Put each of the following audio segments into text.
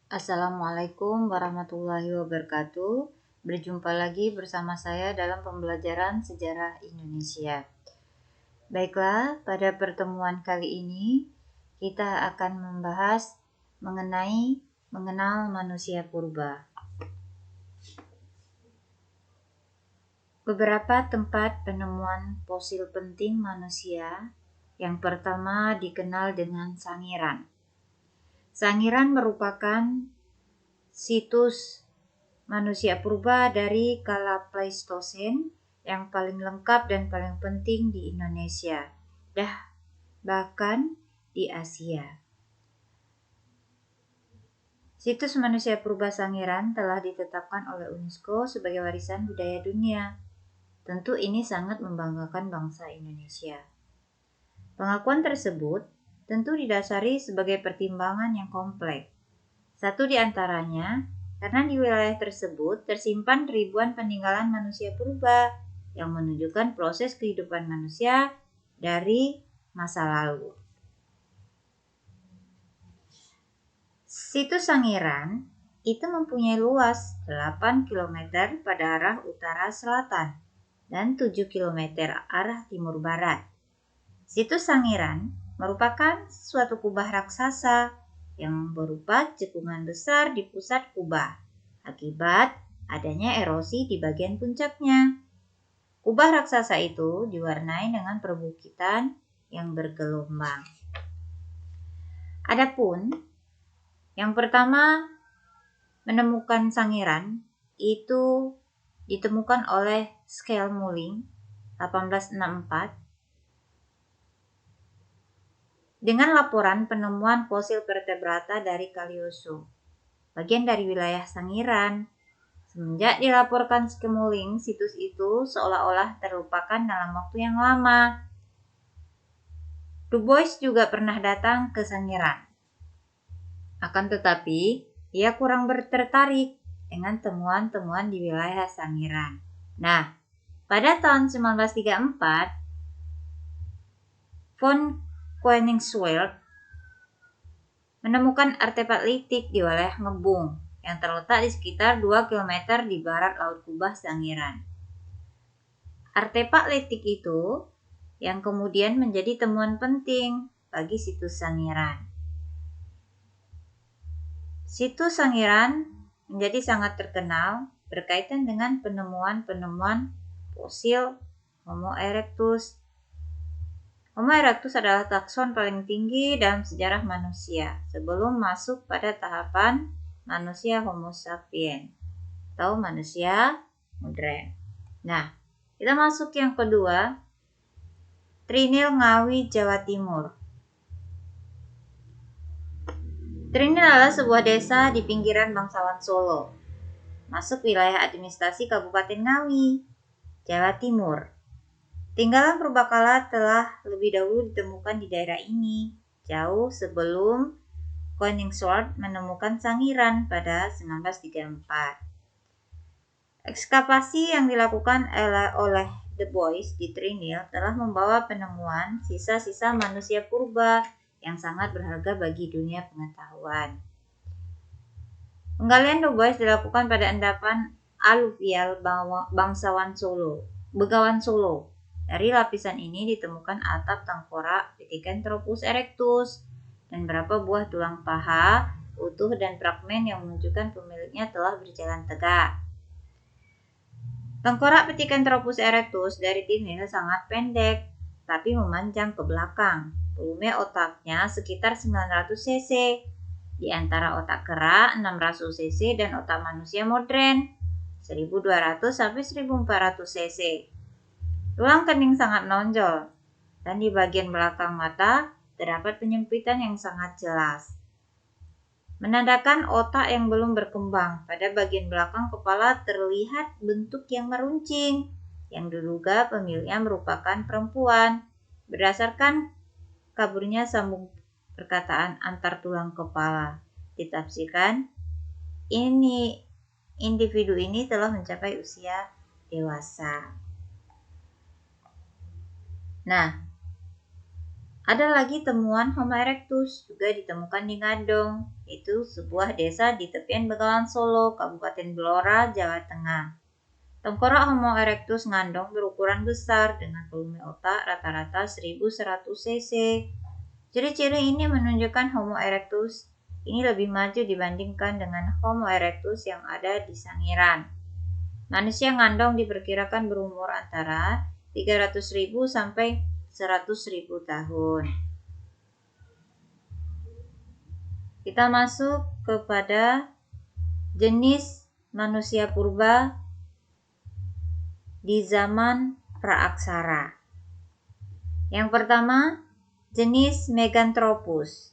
Assalamualaikum warahmatullahi wabarakatuh. Berjumpa lagi bersama saya dalam pembelajaran sejarah Indonesia. Baiklah, pada pertemuan kali ini kita akan membahas mengenal manusia purba. Beberapa tempat penemuan fosil penting manusia. Yang pertama dikenal dengan Sangiran. Sangiran merupakan situs manusia purba dari kala Pleistosen yang paling lengkap dan paling penting di Indonesia, bahkan di Asia. Situs manusia purba Sangiran telah ditetapkan oleh UNESCO sebagai warisan budaya dunia. Tentu ini sangat membanggakan bangsa Indonesia. Pengakuan tersebut tentu didasari sebagai pertimbangan yang kompleks. Satu di antaranya, karena di wilayah tersebut tersimpan ribuan peninggalan manusia purba yang menunjukkan proses kehidupan manusia dari masa lalu. Situs Sangiran itu mempunyai luas 8 km pada arah utara-selatan dan 7 km arah timur-barat. Situs Sangiran merupakan suatu kubah raksasa yang berupa cekungan besar di pusat kubah akibat adanya erosi di bagian puncaknya. Kubah raksasa itu diwarnai dengan perbukitan yang bergelombang. Adapun yang pertama menemukan Sangiran itu ditemukan oleh Schelmouling 1864 dengan laporan penemuan fosil vertebrata dari Kalioso, bagian dari wilayah Sangiran. Semenjak dilaporkan Schelmouling, situs itu seolah-olah terlupakan dalam waktu yang lama. Du Bois juga pernah datang ke Sangiran. Akan tetapi, ia kurang tertarik dengan temuan-temuan di wilayah Sangiran. Nah, pada tahun 1934, von Koenigswald menemukan artefak litik di wilayah Ngebung yang terletak di sekitar 2 km di barat Laut Kubah Sangiran. Artefak litik itu yang kemudian menjadi temuan penting bagi situs Sangiran. Situs Sangiran menjadi sangat terkenal berkaitan dengan penemuan-penemuan fosil Homo erectus. Homo erectus adalah takson paling tinggi dalam sejarah manusia sebelum masuk pada tahapan manusia Homo sapiens atau manusia modern. Nah, kita masuk yang kedua, Trinil Ngawi, Jawa Timur. Trinil adalah sebuah desa di pinggiran bangsawan Solo, masuk wilayah administrasi Kabupaten Ngawi, Jawa Timur. Tinggalan purbakala telah lebih dahulu ditemukan di daerah ini, jauh sebelum Koenigswald menemukan Sangiran pada 1934. Ekskavasi yang dilakukan oleh Du Bois di Trinil telah membawa penemuan sisa-sisa manusia purba yang sangat berharga bagi dunia pengetahuan. Penggalian Du Bois dilakukan pada endapan aluvial Begawan Solo. Dari lapisan ini ditemukan atap tengkorak Pithecanthropus erectus dan beberapa buah tulang paha utuh dan fragmen yang menunjukkan pemiliknya telah berjalan tegak. Tengkorak Pithecanthropus erectus dari Trinil sangat pendek, tapi memanjang ke belakang. Volume otaknya sekitar 900 cc, di antara otak kera 600 cc dan otak manusia modern 1200 sampai 1400 cc. Tulang kening sangat menonjol, dan di bagian belakang mata terdapat penyempitan yang sangat jelas, menandakan otak yang belum berkembang. Pada bagian belakang kepala terlihat bentuk yang meruncing, yang diduga pemiliknya merupakan perempuan. Berdasarkan kaburnya sambung perkataan antar tulang kepala, ditafsirkan individu ini telah mencapai usia dewasa. Nah, Ada lagi temuan Homo erectus, juga ditemukan di Ngadong, itu sebuah desa di tepian Begawan Solo, Kabupaten Blora, Jawa Tengah. Tengkorak Homo erectus ngandong berukuran besar dengan volume otak rata-rata 1100 cc. Ciri-ciri ini menunjukkan Homo erectus ini lebih maju dibandingkan dengan Homo erectus yang ada di Sangiran. Manusia ngandong diperkirakan berumur antara 300.000 sampai 100.000 tahun. Kita masuk kepada jenis manusia purba di zaman praaksara. Yang pertama, jenis Meganthropus.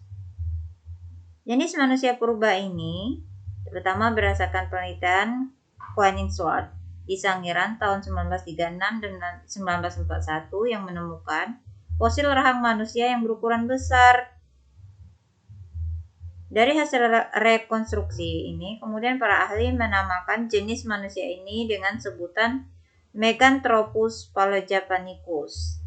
Jenis manusia purba ini terutama berdasarkan penelitian Koenigswald di Sangiran tahun 1936 dan 1941 yang menemukan fosil rahang manusia yang berukuran besar. Dari hasil rekonstruksi ini, kemudian para ahli menamakan jenis manusia ini dengan sebutan Meganthropus paleojapanicus.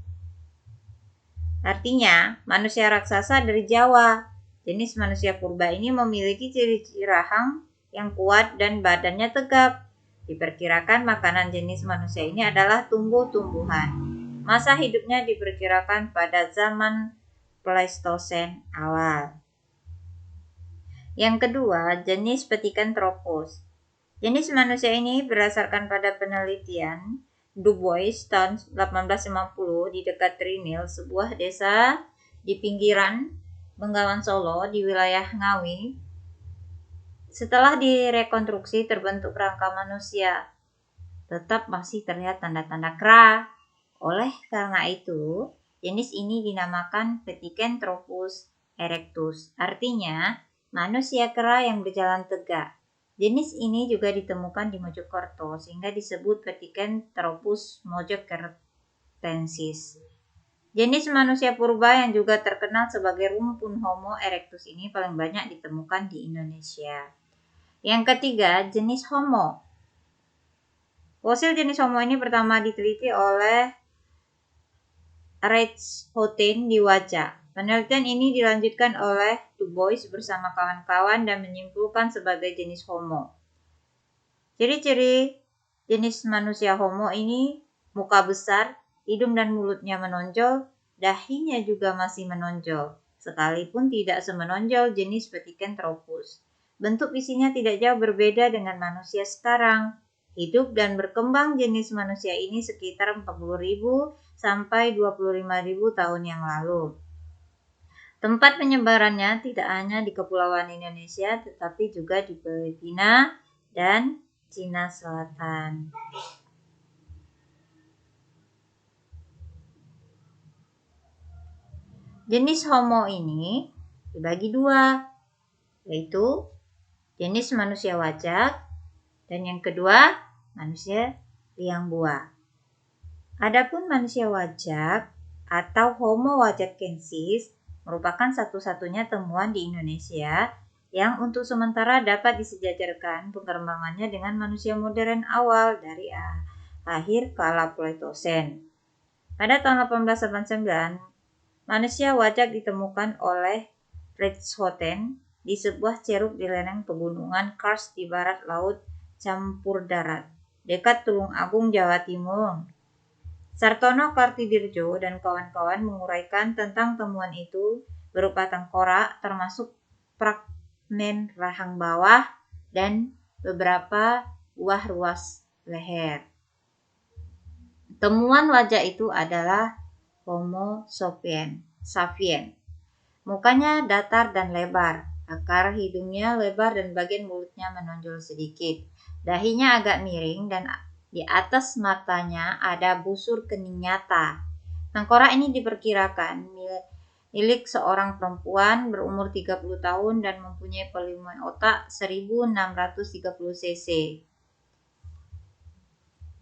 Artinya, manusia raksasa dari Jawa. Jenis manusia purba ini memiliki ciri-ciri rahang yang kuat dan badannya tegap. Diperkirakan makanan jenis manusia ini adalah tumbuh-tumbuhan. Masa hidupnya diperkirakan pada zaman Pleistosen awal. Yang kedua, jenis Pithecanthropus. Jenis manusia ini berdasarkan pada penelitian Dubois tahun 1850 di dekat Trinil, sebuah desa di pinggiran Bengawan Solo di wilayah Ngawi. Setelah direkonstruksi terbentuk kerangka manusia, tetap masih terlihat tanda-tanda kera. Oleh karena itu, jenis ini dinamakan Pithecanthropus erectus, artinya manusia kera yang berjalan tegak. Jenis ini juga ditemukan di Mojokerto sehingga disebut Pithecanthropus mojokertensis. Jenis manusia purba yang juga terkenal sebagai rumpun Homo erectus ini paling banyak ditemukan di Indonesia. Yang ketiga, jenis Homo. Fosil jenis Homo ini pertama diteliti oleh Reitshoten di Wajak. Penelitian ini dilanjutkan oleh Dubois bersama kawan-kawan dan menyimpulkan sebagai jenis Homo. Ciri-ciri jenis manusia Homo ini muka besar, hidung dan mulutnya menonjol, dahinya juga masih menonjol, sekalipun tidak semenonjol jenis Pithecanthropus. Bentuk fisiknya tidak jauh berbeda dengan manusia sekarang. Hidup dan berkembang jenis manusia ini sekitar 40.000 sampai 25.000 tahun yang lalu. Tempat penyebarannya tidak hanya di Kepulauan Indonesia, tetapi juga di Filipina dan Cina Selatan. Jenis Homo ini dibagi dua, yaitu jenis manusia wajak dan yang kedua manusia liang buah. Adapun manusia wajak atau Homo wajakensis merupakan satu-satunya temuan di Indonesia yang untuk sementara dapat disejajarkan pengembangannya dengan manusia modern awal dari akhir kala Pleistosen. Pada tahun 1889, manusia wajak ditemukan oleh Reitshoten di sebuah ceruk di lereng pegunungan Kars di barat laut Campur Darat, dekat Tulung Agung, Jawa Timur. Sartono Kartidirjo dan kawan-kawan menguraikan tentang temuan itu berupa tengkorak, termasuk fragmen rahang bawah dan beberapa buah ruas leher. Temuan wajah itu adalah Homo sapien. Mukanya datar dan lebar, akar hidungnya lebar dan bagian mulutnya menonjol sedikit. Dahinya agak miring dan di atas matanya ada busur kening nyata. Tengkorak ini diperkirakan milik seorang perempuan berumur 30 tahun dan mempunyai volume otak 1630 cc.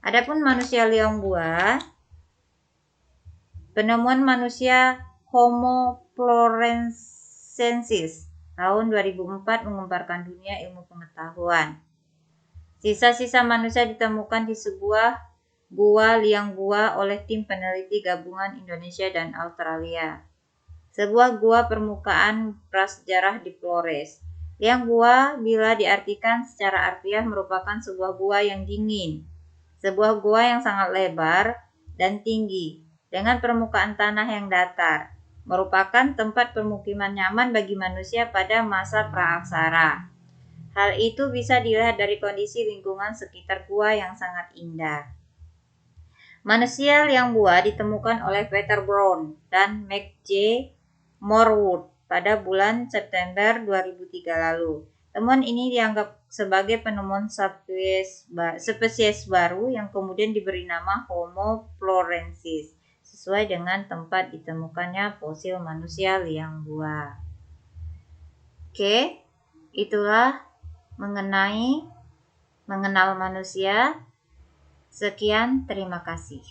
Adapun manusia liang buah, penemuan manusia Homo florensensis tahun 2004 menggemparkan dunia ilmu pengetahuan. Sisa-sisa manusia ditemukan di sebuah gua liang gua oleh tim peneliti gabungan Indonesia dan Australia. sebuah gua permukaan prasejarah di Flores. Liang gua bila diartikan secara harfiah merupakan sebuah gua yang dingin, sebuah gua yang sangat lebar dan tinggi dengan permukaan tanah yang datar, merupakan tempat permukiman nyaman bagi manusia pada masa praaksara. Hal itu bisa dilihat dari kondisi lingkungan sekitar gua yang sangat indah. Manusia liang gua ditemukan oleh Peter Brown dan McJ Morwood pada bulan September 2003 lalu. Temuan ini dianggap sebagai penemuan spesies baru yang kemudian diberi nama Homo florensis, sesuai dengan tempat ditemukannya fosil manusia liang gua. Oke, itulah mengenal manusia. Sekian, terima kasih.